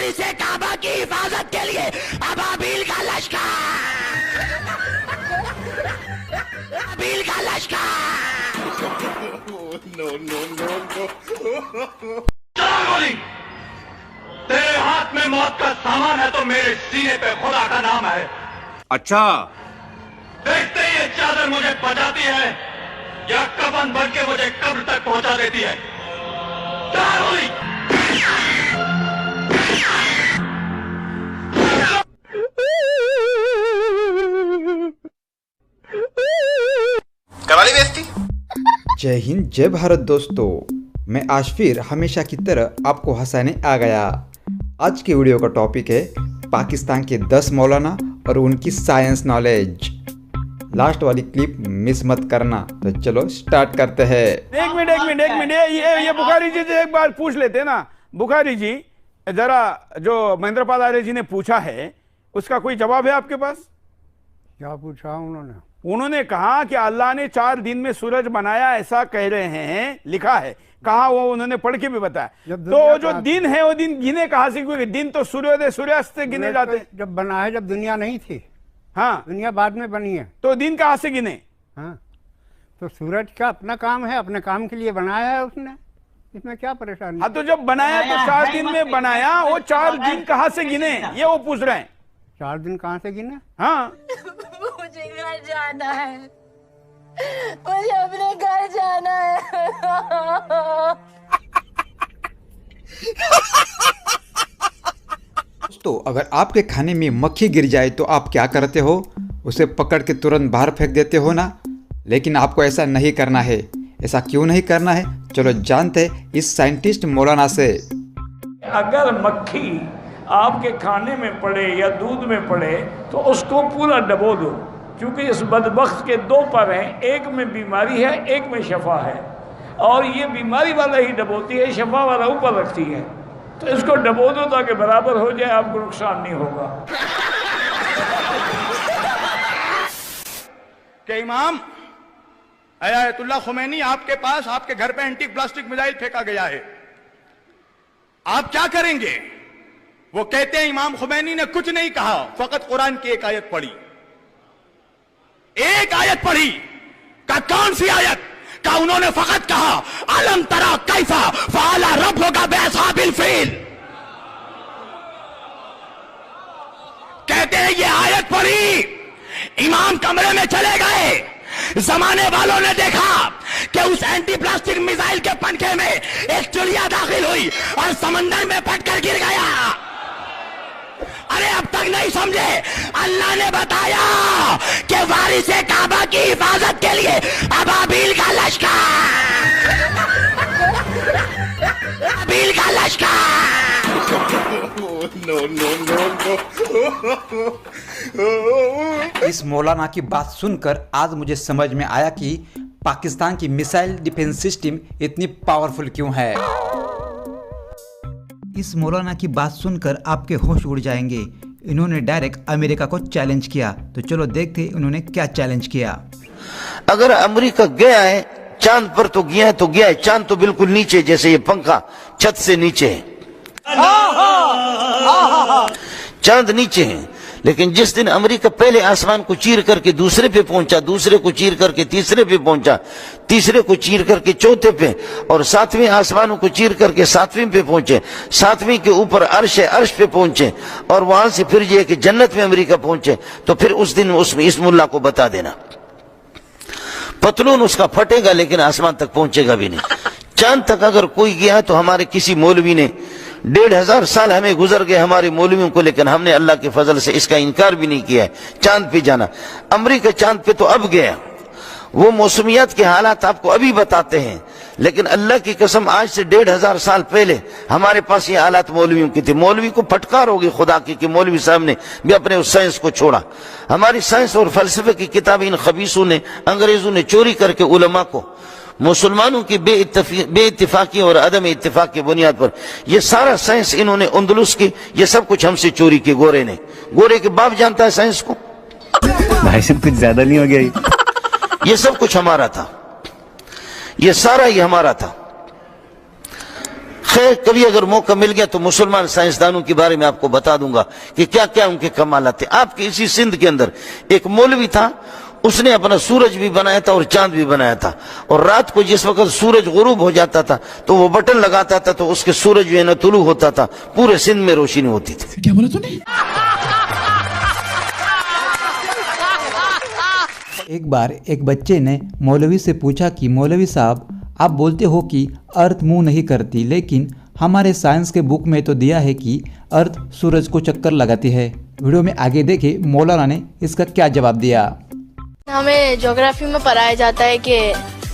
वारी से काबा की हिफाजत के लिए अबाबील का लश्कर, अबाबील का लश्कर। No no no no. तेरे हाथ में मौत का सामान है तो मेरे सीने पे खुदा का नाम है। अच्छा, देखते ही ये चादर मुझे बचाती है या कफन बन के मुझे कब्र तक पहुंचा देती है। कराली बेइज्जती। जय हिंद, जय भारत दोस्तों। मैं आशफिर हमेशा की तरह आपको हंसाने आ गया। आज के वीडियो का टॉपिक है पाकिस्तान के 10 मौलाना और उनकी साइंस नॉलेज। लास्ट वाली क्लिप मिस मत करना। तो चलो स्टार्ट करते हैं। एक मिनट ये बुखारी जी से एक बार पूछ लेते हैं ना। बुखारी जी जरा, जो महेंद्र पाल आर्य जी ने पूछा है उसका कोई जवाब है आपके पास? क्या पूछा उन्होंने? उन्होंने कहा कि अल्लाह ने 4 दिन में सूरज बनाया, ऐसा कह रहे हैं, लिखा है। कहा वो उन्होंने पढ़ के भी बताया। तो जो दिन है वो दिन गिने कहां से? क्योंकि दिन तो सूर्योदय सूर्यास्त से गिने जाते। जब बना है, जब दुनिया नहीं थी। हाँ, दुनिया बाद में बनी है। तो दिन कहां से गिने? हाँ, तो सूरज का अपना काम है, अपने काम के लिए बनाया है उसने, इसमें क्या परेशानी? हाँ, तो जब बनाया तो 4 दिन में बनाया, वो 4 दिन कहां से गिने ये वो पूछ रहे हैं। 4 दिन कहाँ से गिने? हाँ, मुझे घर जाना है, मुझे अपने घर जाना है। दोस्तों, अगर आपके खाने में मक्खी गिर जाए तो आप क्या करते हो? उसे पकड़ के तुरंत बाहर फेंक देते हो ना। लेकिन आपको ऐसा नहीं करना है। ऐसा क्यों नहीं करना है, चलो जानते हैं इस साइंटिस्ट मौलाना से। अगर मक्खी आपके खाने में पड़े या दूध में पड़े तो उसको पूरा डबो दो, क्योंकि इस बदबख्त के 2 पर हैं, एक में बीमारी है, एक में शफा है। और ये बीमारी वाला ही डबोती है, शफा वाला ऊपर रखती है। तो इसको डबो दो ताकि बराबर हो जाए, आपको नुकसान नहीं होगा। कि इमाम अयातुल्लाह खुमैनी आपके पास, आपके घर पे एंटी प्लास्टिक मिसाइल फेंका गया है, आप क्या करेंगे? वो कहते हैं इमाम खुमैनी ने कुछ नहीं कहा, फकत कुरान की एक आयत पढ़ी। एक आयत पढ़ी का कौन सी आयत? का उन्होंने फकत कहा अलम तरा कैफा फाला रब्बुका बिअस्हाबिल फील। कहते हैं ये आयत पढ़ी, इमाम कमरे में चले गए, जमाने वालों ने देखा कि उस एंटी प्लास्टिक मिसाइल के पंखे में एक चिड़िया दाखिल हुई और समंदर में फटकर गिर गया। अरे अब तक नहीं समझे? अल्लाह ने बताया कि वारी से काबा की हिफाजत के लिए अबाबील का लश्कर, अबाबील का लश्कर। No no no no. इस मौलाना की बात सुनकर आज मुझे समझ में आया कि पाकिस्तान की मिसाइल डिफेंस सिस्टम इतनी पावरफुल क्यों है। इस मौलाना की बात सुनकर आपके होश उड़ जाएंगे। इन्होंने डायरेक्ट अमेरिका को चैलेंज किया। तो चलो देखते हैं उन्होंने क्या चैलेंज किया। अगर अमेरिका गया है चांद पर तो गया है, तो गया है। चांद तो बिल्कुल नीचे, जैसे ये पंखा छत से नीचे है, चांद नीचे है। लेकिन जिस दिन अमेरिका पहले आसमान को चीर करके दूसरे पे पहुंचा, दूसरे को चीर करके तीसरे पे पहुंचा, तीसरे को चीर करके चौथे पे, और 7वें आसमानों को चीर करके 7वें पे पहुंचे, 7वें के ऊपर अर्श है, अर्श पे पहुंचे, और वहां से फिर ये कि जन्नत में अमेरिका पहुंचे, तो फिर उस दिन उसमें इस मुल्ला को बता देना, पतलून उसका फटेगा लेकिन आसमान तक पहुंचेगा भी नहीं। चांद तक अगर कोई गया तो हमारे किसी मौलवी ने 1500 साल हमें गुजर गए हमारे मौलवियों को, लेकिन हमने अल्लाह के फजल से इसका इनकार भी नहीं किया है चांद पे जाना। अमेरिका चांद पे तो अब गया, वो मौसमियात के हालात आपको अभी बताते हैं, लेकिन अल्लाह की कसम आज से 1500 साल पहले हमारे पास ये हालात मौलवियों की थे। मौलवी को फटकार होगी खुदा की कि मौलवी साहब ने भी अपने उस साइंस को छोड़ा। हमारी साइंस और फलसफे की किताबें इन खबीसों ने, अंग्रेजों ने चोरी करके उलमा को, मुसलमानों की बेइत्तिफाकी और अदम इत्तिफाक की बुनियाद पर ये सारा साइंस इन्होंने अंदलुस की, ये सब कुछ हमसे चोरी की। गोरे ने, गोरे के बाप जानता है साइंस को। भाई साहब कुछ ज्यादा नहीं हो गया? ये सब कुछ हमारा था, ये सारा ही हमारा था। खैर कभी अगर मौका मिल गया तो मुसलमान साइंसदानों के बारे में आपको बता दूंगा कि क्या क्या उनके कमालात थे। आपके इसी सिंध के अंदर एक मौलवी था, उसने अपना सूरज भी बनाया था और चांद भी बनाया था, और रात को जिस वक्त सूरज गुरूब हो जाता था तो वो बटन लगाता था तो उसके सूरज जो है ना तुलू होता था, पूरे सिंध में रोशनी होती थी। क्या बोला तूने? एक बार एक बच्चे ने मौलवी से पूछा कि मौलवी साहब, आप बोलते हो कि अर्थ मुंह नहीं करती, लेकिन हमारे साइंस के बुक में तो दिया है कि अर्थ सूरज को चक्कर लगाती है। वीडियो में आगे देखे मौलाना ने इसका क्या जवाब दिया। हमें ज्योग्राफी में पढ़ाया जाता है कि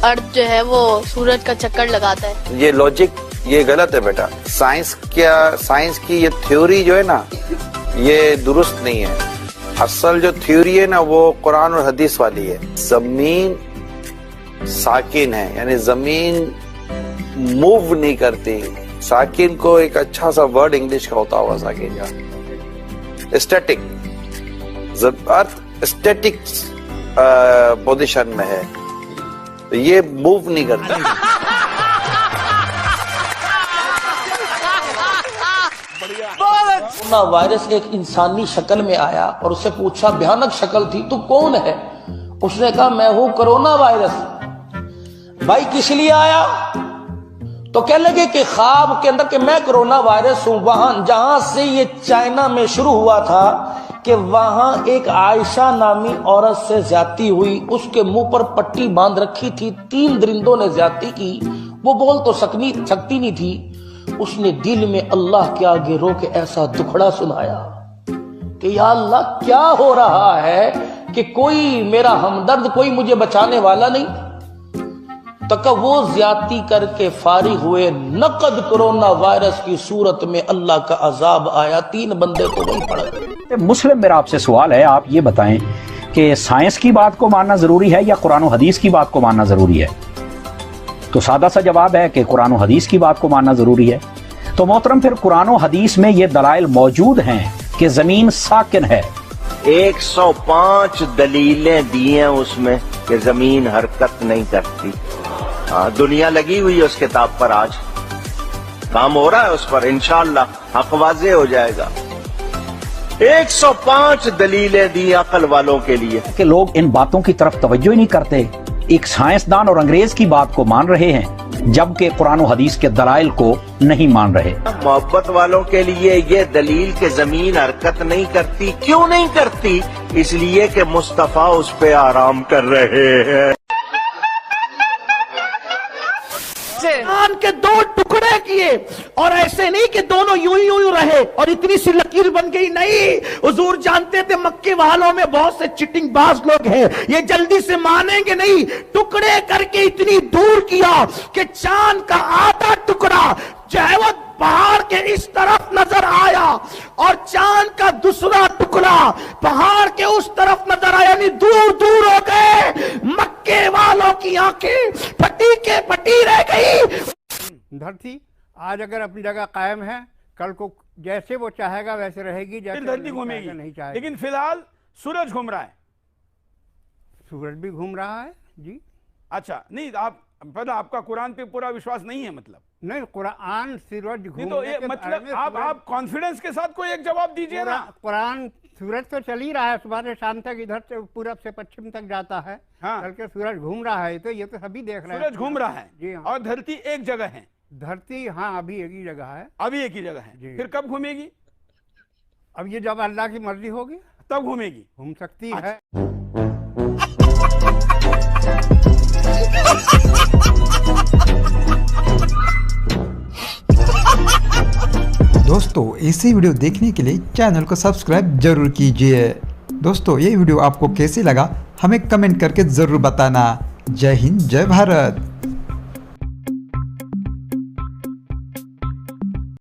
अर्थ जो है वो सूरज का चक्कर लगाता है। ये लॉजिक ये गलत है बेटा। साइंस की ये थ्योरी जो है ना, ये दुरुस्त नहीं है। असल जो थ्योरी है ना वो कुरान और हदीस वाली है। जमीन साकिन है, यानी जमीन मूव नहीं करती। साकिन को एक अच्छा सा वर्ड इंग्लिश का होता होगा साकिन का, स्टैटिक। अर्थ स्टैटिक पोजीशन में है, तो ये मूव नहीं करती। कोरोना वायरस एक इंसानी शक्ल में आया और उससे पूछा, भयानक शक्ल थी, तू कौन है? उसने कहा मैं हूं कोरोना वायरस। भाई किस लिए आया? तो कहने लगे कि ख्वाब के अंदर कि मैं कोरोना वायरस हूं। वहां जहां से ये चाइना में शुरू हुआ था कि वहां एक आयशा नामी औरत से ज्यादती हुई, उसके मुंह पर पट्टी बांध रखी थी, 3 दरिंदों ने ज्यादती की, वो बोल तो सकती नहीं थी। उसने दिल में अल्लाह के आगे रो के ऐसा दुखड़ा सुनाया कि या अल्लाह क्या हो रहा है कि कोई मेरा हमदर्द, कोई मुझे बचाने वाला नहीं। तक वो ज्यादती करके फारिग हुए, नकद कोरोना वायरस की सूरत में अल्लाह का अजाब आया, 3 बंदे तो वही पड़ गए। मुस्लिम, मेरा आपसे सवाल है, आप ये बताएं कि साइंस की बात को मानना जरूरी है या कुरान और हदीस की बात को मानना जरूरी है? तो सादा सा जवाब है कि कुरान और हदीस की बात को मानना जरूरी है। तो मोहतरम, फिर कुरान और हदीस में ये दलाइल मौजूद हैं कि जमीन साकिन है। 105 दलीलें दी हैं उसमें कि जमीन हरकत नहीं करती। दुनिया लगी हुई है उस किताब पर, आज काम हो रहा है उस पर, इंशाअल्लाह हक वाज़े हो जाएगा। 105 दलीलें दी अकल वालों के लिए कि लोग इन बातों की तरफ तवज्जो ही नहीं करते, एक साइंसदान और अंग्रेज की बात को मान रहे हैं जबकि कुरान और हदीस के दलाइल को नहीं मान रहे। मोहब्बत वालों के लिए ये दलील के जमीन हरकत नहीं करती, क्यों नहीं करती? इसलिए कि मुस्तफा उस पे आराम कर रहे हैं। चांद के 2 टुकड़े किए और ऐसे नहीं कि दोनों यूं रहे और इतनी सी लकीर बन गई, नहीं। हुजूर जानते थे मक्के वालों में बहुत से चिटिंगबाज लोग हैं, ये जल्दी से मानेंगे नहीं। टुकड़े करके इतनी दूर किया कि चांद का आधा टुकड़ा जो है वो पहाड़ के इस तरफ नजर आया और चांद का दूसरा टुकड़ा पहाड़ के उस तरफ नजर आया, यानी दूर दूर हो गए। मक्के वालों की आंखें फटी के फटी रह गई। धरती आज अगर अपनी जगह कायम है, कल को जैसे वो चाहेगा वैसे रहेगी, जैसे धरती घूमेगी नहीं चाहेगा। लेकिन फिलहाल सूरज घूम रहा है। सूरज भी घूम रहा है जी। अच्छा, नहीं आप पता, आपका कुरान पे पूरा विश्वास नहीं है? मतलब नहीं, कुरान सूरज घूम, तो ये मतलब आप कॉन्फिडेंस के साथ कोई एक जवाब दीजिए ना। कुरान सूरज तो चल ही रहा है, सुबह से शाम तक इधर से पूरब से पश्चिम तक जाता है। हाँ। चल के सूरज घूम रहा है, तो ये तो सभी देख रहे हैं। सूरज घूम रहा है जी। हाँ। और धरती एक जगह है? धरती हाँ अभी एक ही जगह है। अभी एक ही जगह है। फिर कब घूमेगी? अब ये जब अल्लाह की मर्जी होगी तब घूमेगी। घूम सकती है। दोस्तों, ऐसी वीडियो देखने के लिए चैनल को सब्सक्राइब जरूर कीजिए। दोस्तों, ये वीडियो आपको कैसे लगा हमें कमेंट करके ज़रूर बताना। जय हिंद, जय भारत।